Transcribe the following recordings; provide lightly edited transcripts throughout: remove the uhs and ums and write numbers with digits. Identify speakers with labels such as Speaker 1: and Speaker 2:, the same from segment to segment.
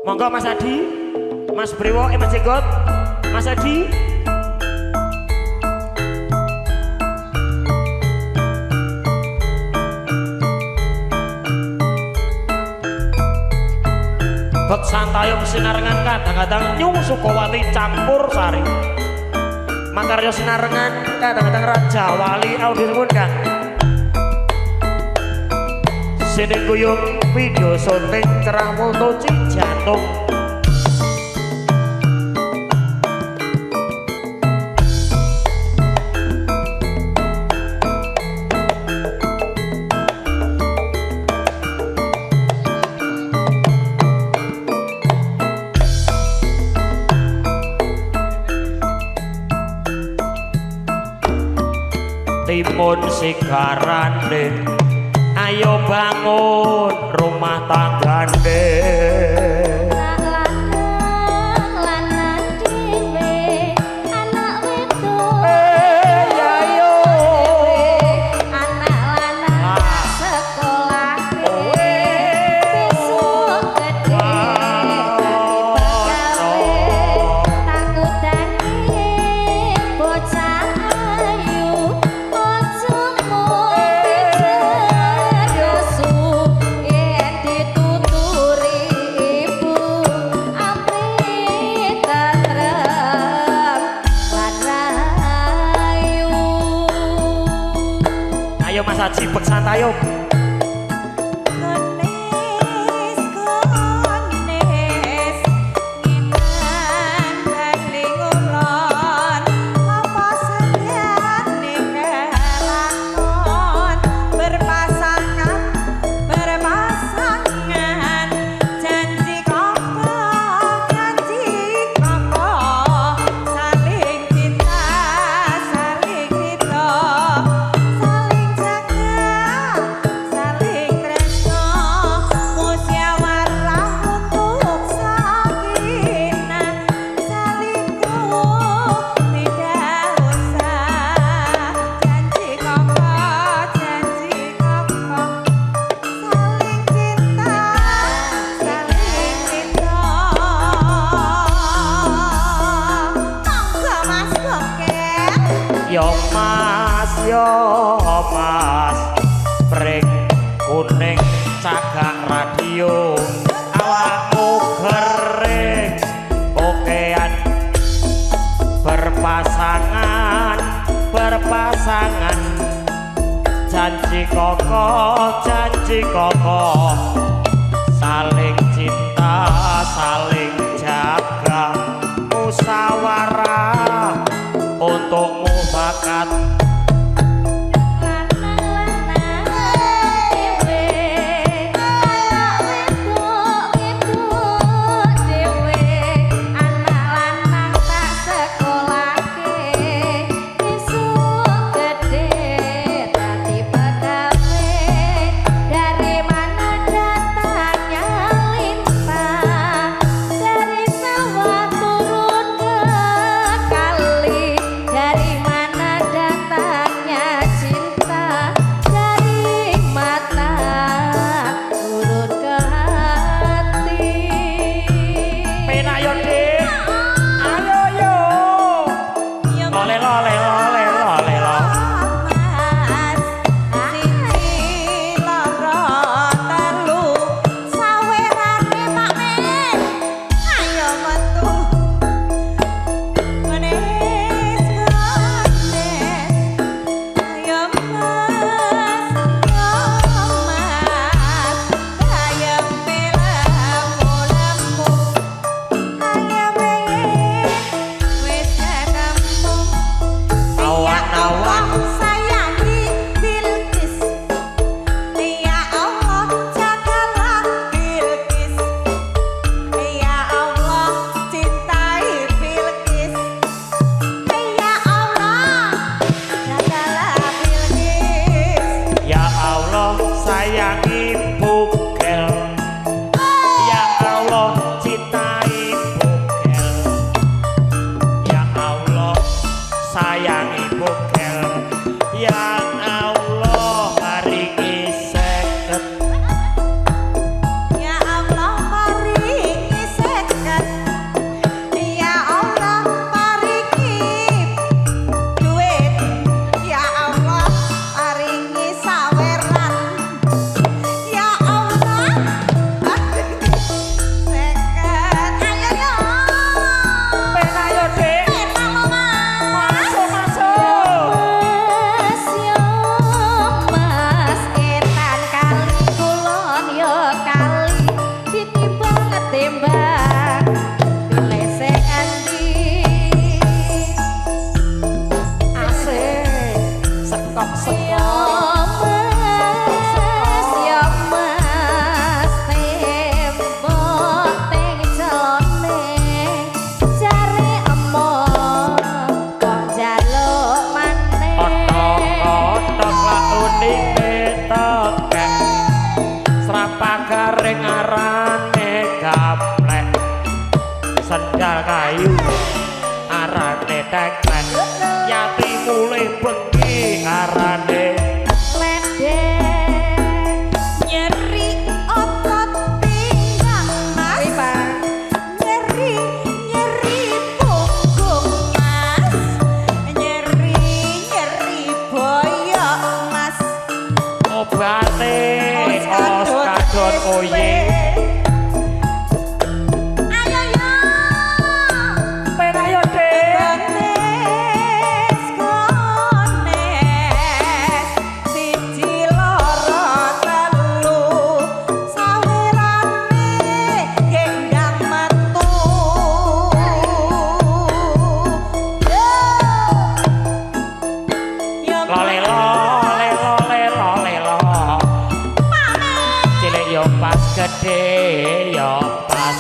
Speaker 1: Monggo Mas Adi, Mas Brewo, Mas Jenggot, Mas Adi. Bek santayung sinarengan kadang-kadang nyung Sukowati campur sari. Makarya sinarengan kadang-kadang Raja Wali Audiosun Kang. Sini guyung video syuting kerang foto Cijantung. Timun sigarane ayo bangun rumah tanggane Mas Haji bek santayung. Yo mas pring kuning cagak radio awakmu kering okean berpasangan janji kokoh saling cinta saling jaga musyawarah untukmu bakat
Speaker 2: Ya Allah maringi
Speaker 1: obate oskadon oye
Speaker 2: ayo yo
Speaker 1: ben ayo dek
Speaker 2: siji loro telu sawirane gendang metu
Speaker 1: pas gede yo pas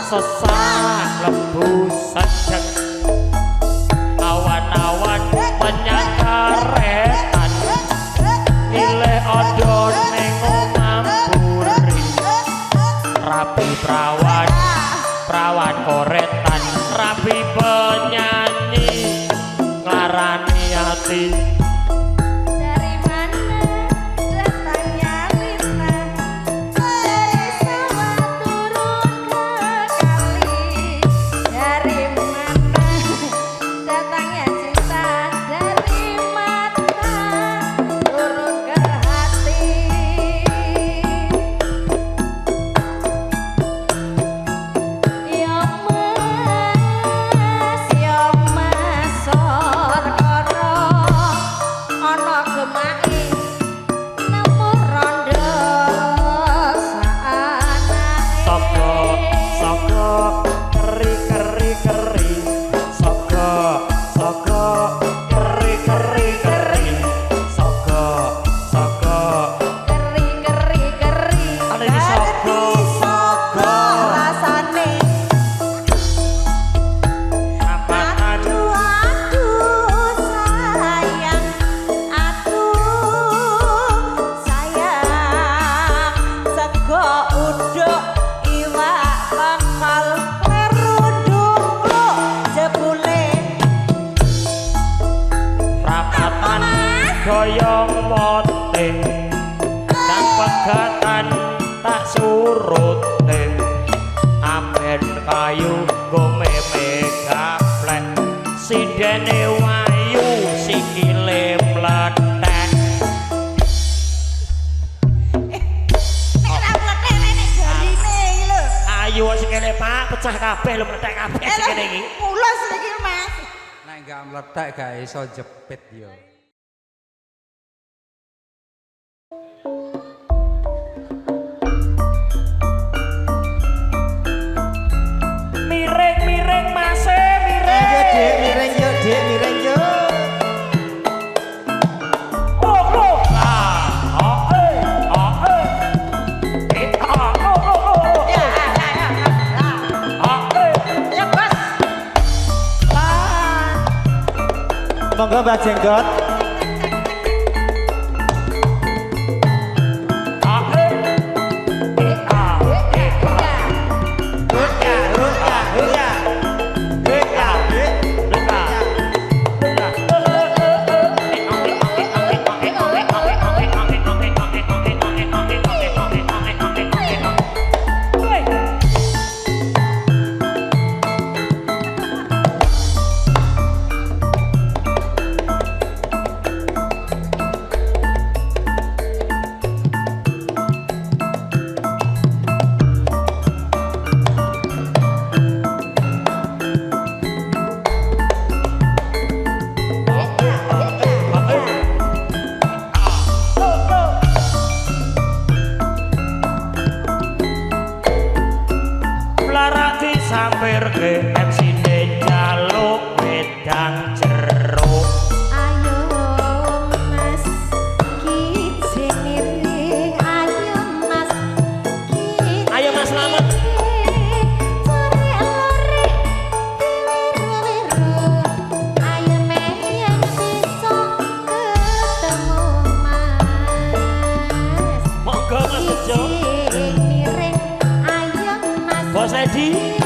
Speaker 1: sesak lebu sejek awan-awan menyakaretan nilai odon nengomam buri rapi perawan perawan koretan rapi penyanyi ngarani hati goyong moting dan pegatan tak surute aben kayu gomeme gaplek sidene wayu sikile mletek ayu sikile Pak pecah kabeh lho mletek kabeh sikile iki
Speaker 2: mulus iki Mas
Speaker 3: nek gak mletek gak iso jepit yo.
Speaker 1: Miring Mas miring.
Speaker 3: Ayo Dik miring yo Dik miring yo.
Speaker 1: Oh.
Speaker 2: ya Bos
Speaker 3: Monggo Mbak Jenggot.
Speaker 1: Sampir ke MC jaluk wedang jeruk
Speaker 2: ayo Mas kijing miring ayo Mas kijing
Speaker 1: ayo Mas selamat
Speaker 2: sore lore biru-biru ayo meyang bisa ketemu Mas
Speaker 1: monggo Mas Bejo
Speaker 2: kijing miring ayo Mas
Speaker 1: Bos Edi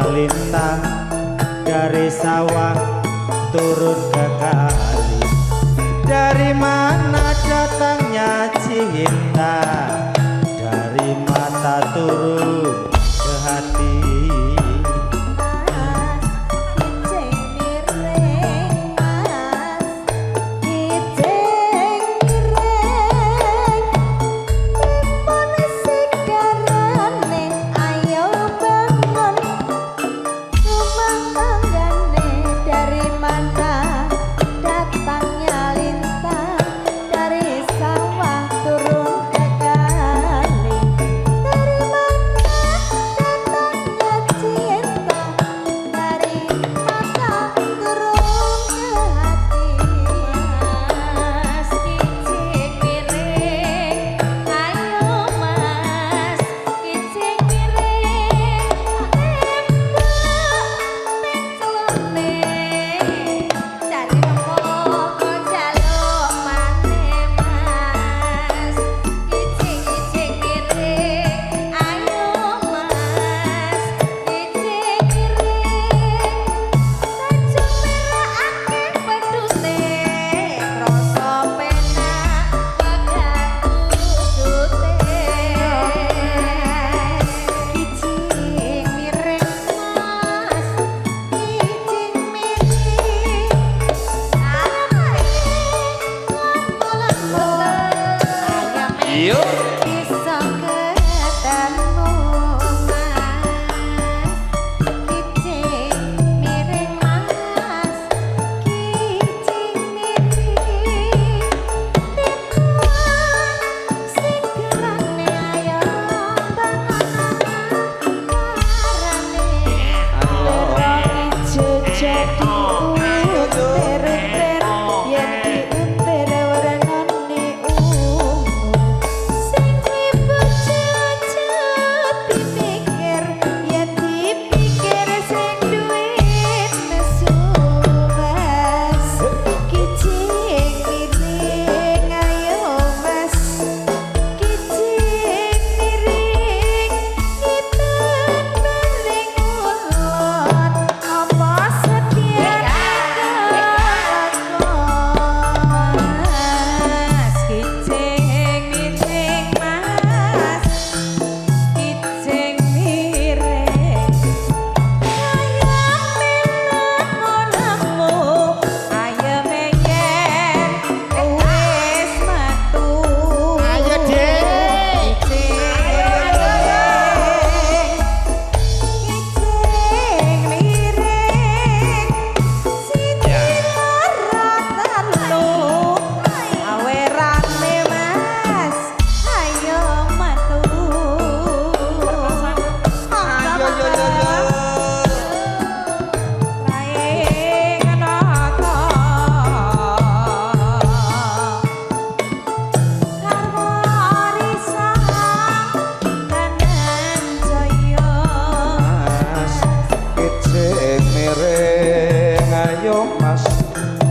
Speaker 3: lintang dari sawah turun ke kali. Dari mana datangnya cinta, dari mata turun ke hati.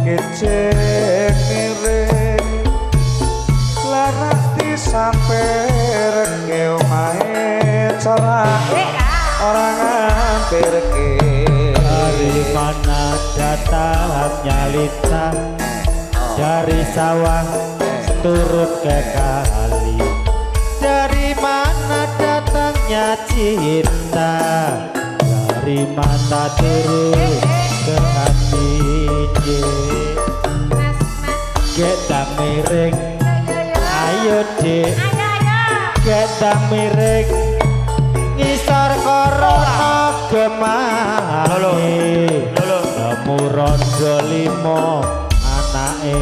Speaker 3: Kecek miring larati sampe reke omahe corak orang hampir ke.
Speaker 4: Dari mana datangnya lintang dari sawah turun ke kali.
Speaker 3: Dari mana datangnya cinta,
Speaker 4: Dari mata turun ke hati. Gedang miring, ayo dik. Gedang miring,
Speaker 3: ngisor korona gemani.
Speaker 4: nemu rondo limo anake.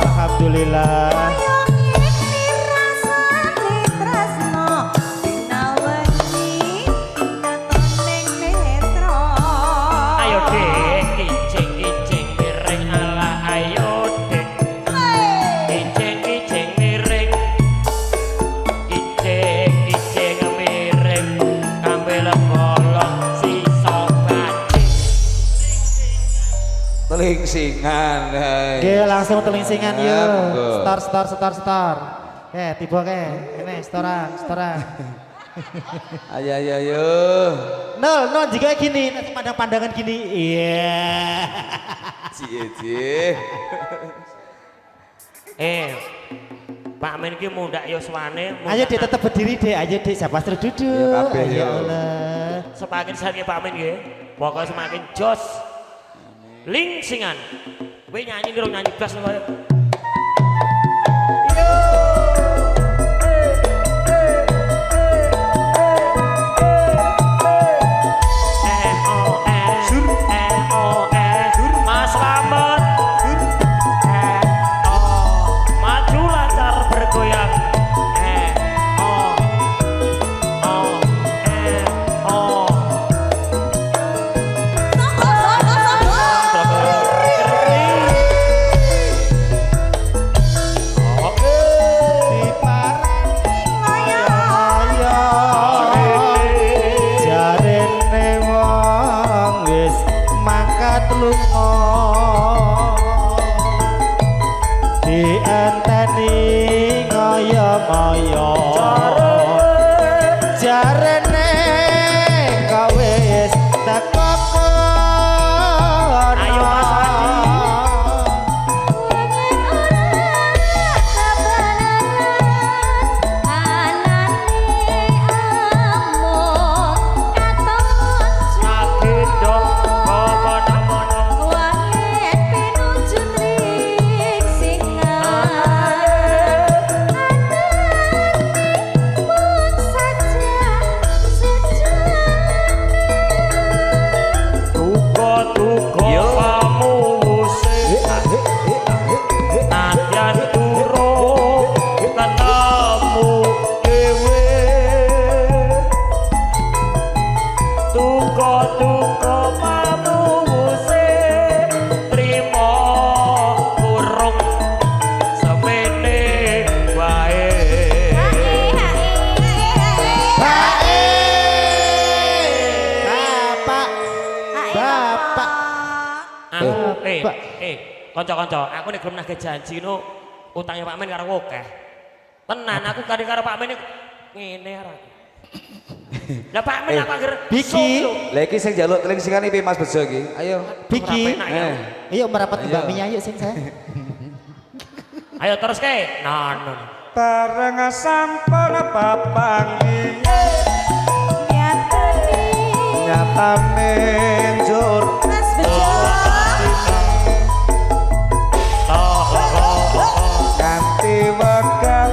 Speaker 3: Alhamdulillah.
Speaker 2: Kaya ngene rasane
Speaker 5: telingsingan.
Speaker 3: Oke, langsung telingsingan
Speaker 5: Ya,
Speaker 3: yuk.
Speaker 5: betul.
Speaker 3: Star. Tiba ke. Ini setoran.
Speaker 5: Ayo.
Speaker 3: Nol juga gini, nanti pandang-pandangan gini. Iya.
Speaker 5: Cie.
Speaker 1: Pak Amin ki mundak yuswane.
Speaker 3: Ayo dek tetap berdiri dek, ayo dek siapa terus duduk.
Speaker 5: Ya, kabeh,
Speaker 3: Ayo
Speaker 5: ya.
Speaker 3: Allah.
Speaker 1: Semakin sakit Pak Amin nggih. Pokoknya semakin jos. Lingsingan. Kowe nyanyi karo nyanyi blas kowe. Mas Slamet. Maju lancar bergoyang.
Speaker 3: Jarene wong wis mangkat lunga. Dienteni ngaya-ngaya. Jarene kowe wis teko kono.
Speaker 1: Ayo, Mas Adi. Sakit dong, komono-mono. Tuko kamu usik. Nadyan turu ketemu dewe. Tuko kamu usik. Trimo kurung semene wae.
Speaker 3: Bapak.
Speaker 1: Aku
Speaker 3: Pak.
Speaker 1: kanca-kanca, aku nek gelem nagih janji no utangnya Pak Men karo akeh. Tenan aku karo Pak Men ngene ora. Lah Pak Men apa akhir
Speaker 3: Biki.
Speaker 5: Lah iki sing njaluk telingsingan iki Mas Bejo iki. Ayo.
Speaker 3: Biki.
Speaker 5: Eh.
Speaker 3: Ayo merapat ke
Speaker 5: Ayo.
Speaker 3: Mbak Mia yuk sing saya.
Speaker 1: Ayo terus ke. Non.
Speaker 5: Bareng sampun papangi nyatane njur nganti wekah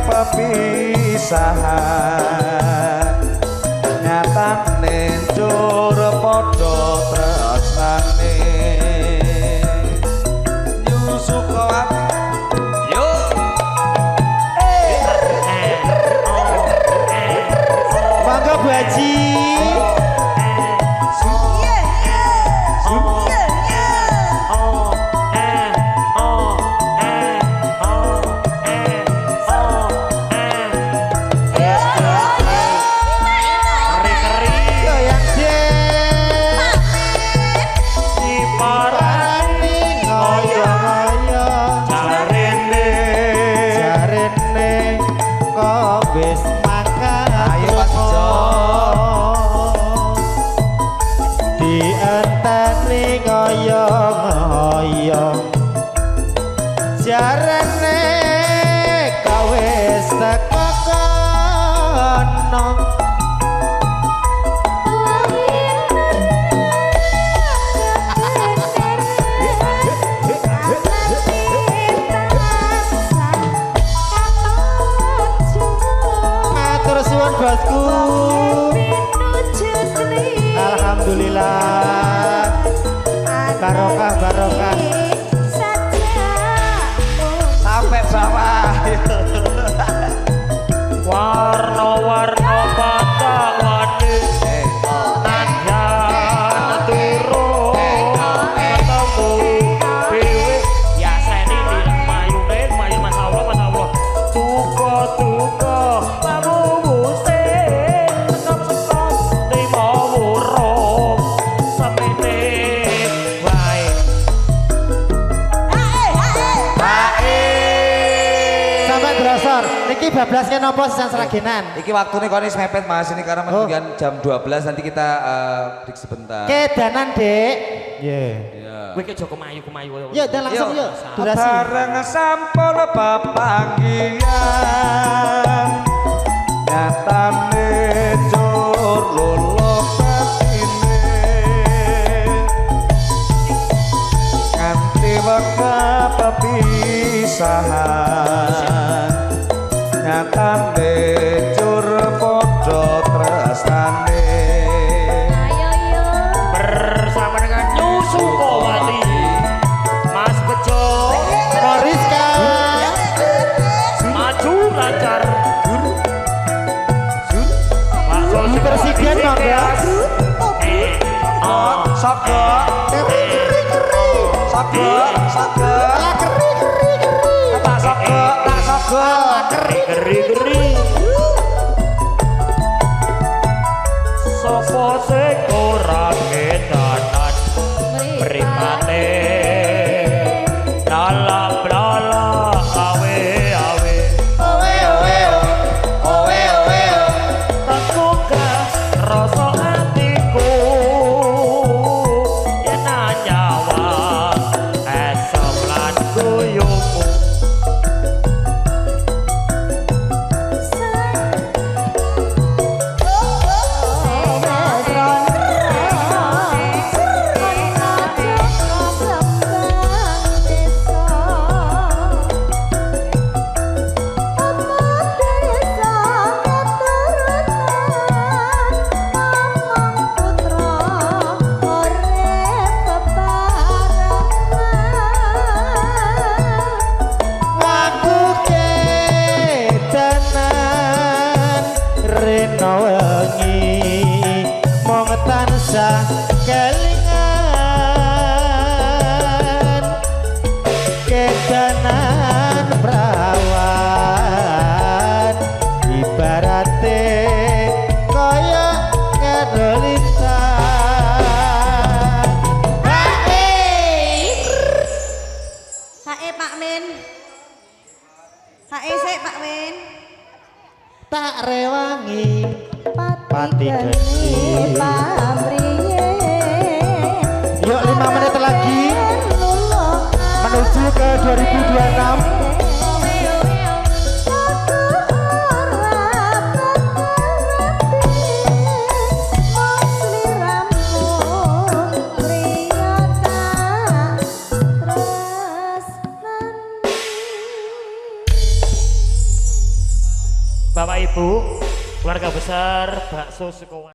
Speaker 5: pepisahan nyatane njur padha tresnane nyusukawati yo
Speaker 3: Mangga Bu Haji. Goyang dek. Parani ngoyo-ngoyo. Jarene kok wis makan.
Speaker 5: Ayo, Mas Bejo.
Speaker 3: Dienteni ngoyo-ngoyo. Jarene kok wis teko kono. Matur suwun bosku. Alhamdulillah. Barokah.
Speaker 5: sampai bawah
Speaker 1: Warna-warna patawane nadyan turu ketemu dhewe ya seni di mayune mayu Mas Allah tuko kamu musik
Speaker 3: bablas kan apa sisan seragenan.
Speaker 5: Iki waktune kone wis mepet Mas ini karena
Speaker 3: Oh.
Speaker 5: menunjukkan jam 12 nanti kita break sebentar.
Speaker 3: Kedanan, Dek.
Speaker 4: Ye.
Speaker 5: Iya.
Speaker 1: Kowe ki aja kemayu.
Speaker 3: Yuk, dan langsung
Speaker 5: Yuk.
Speaker 3: yuk. Durasi.
Speaker 5: Bareng sampun pepanggian nyatane jur luluk batine nganti wektu pepisahan nyatane jur padha tresnane
Speaker 2: Ayo yo.
Speaker 1: Bersama dengan Nyusu Kowati, Mas Bejo,
Speaker 3: Mariska.
Speaker 1: maju lancar. Pak Sosi
Speaker 3: Presiden, monggo.
Speaker 5: Saga tak saga
Speaker 1: Geri. Sopo sing ora kedanan mripate lala awe tekuka rasa atiku yen nyawa esem lan guyumu
Speaker 3: Aku kedanan rena wengi mong tansah kelingan kedanan prawan ibarate kaya ngedelintang.
Speaker 6: Hae Pak Min. Hae sik Pak Min.
Speaker 3: Tak rewangi
Speaker 2: Pati geni pamriye.
Speaker 3: Yuk 5 menit lagi menuju ke 2026.
Speaker 1: Bapak Ibu, keluarga besar Bakso Sukowati.